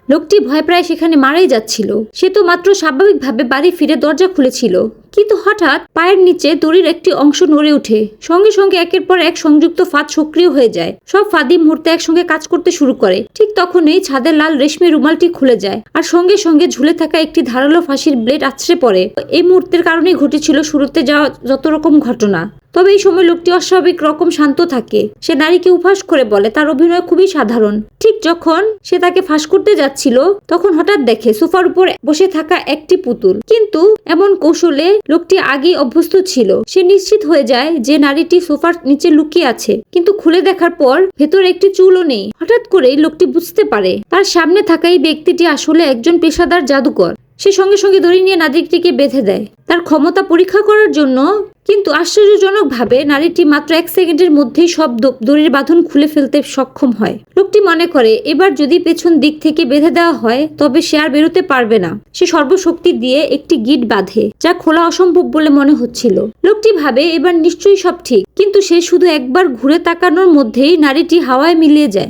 লোকটি ভয় প্রায় সেখানে মারাই যাচ্ছিল। সে তো মাত্র স্বাভাবিকভাবে বাড়ি ফিরে দরজা খুলেছিল, কিন্তু হঠাৎ পায়ের নিচে দড়ির একটি অংশ নড়ে ওঠে। সঙ্গে সঙ্গে একের পর এক সংযুক্ত ফাঁদ সক্রিয় হয়ে যায়। সব ফাঁদি মুহূর্তে একসঙ্গে কাজ করতে শুরু করে। ঠিক তখনই ছাদের লাল রেশমি রুমালটি খুলে যায়, আর সঙ্গে সঙ্গে ঝুলে থাকা একটি ধারালো ফাঁসির ব্লেড আছড়ে পড়ে। এই মুহূর্তের কারণেই ঘটেছিল শুরুতে যাওয়া যত রকম ঘটনা। তবে এই সময় লোকটি অস্বাভাবিক রকম শান্ত থাকে। সে নারীকে উপহাস করে বলে তার অভিনয় খুবই সাধারণ। ঠিক যখন সে তাকে ফাঁস করতে যাচ্ছিল, তখন হঠাৎ দেখে সোফার উপর বসে থাকা একটি পুতুল। কিন্তু এমন কৌশলে লোকটি আগেই অভ্যস্ত ছিল। সে নিশ্চিত হয়ে যায় যে নারীটি সোফার নিচে লুকিয়ে আছে, কিন্তু খুলে দেখার পর ভেতরে একটি চুলও নেই। হঠাৎ করেই লোকটি বুঝতে পারে তার সামনে থাকা এই ব্যক্তিটি আসলে একজন পেশাদার জাদুকর। সে সঙ্গে সঙ্গে দড়ি নিয়ে নারীটিকে বেঁধে দেয় তার ক্ষমতা পরীক্ষা করার জন্য। কিন্তু আশ্চর্যজনকভাবে নারীটি মাত্র 1 সেকেন্ডের মধ্যেই সব দড়ির বাঁধন খুলে ফেলতে সক্ষম হয়। লোকটি মনে করে এবার যদি পেছন দিক থেকে বেঁধে দেওয়া হয় তবে সে আর বেরোতে পারবে না। সে সর্বশক্তি দিয়ে একটি গিট বাঁধে, যা খোলা অসম্ভব বলে মনে হচ্ছিল। লোকটি ভাবে এবার নিশ্চয়ই সব ঠিক, কিন্তু সে শুধু একবার ঘুরে তাকানোর মধ্যেই নারীটি হাওয়ায় মিলিয়ে যায়।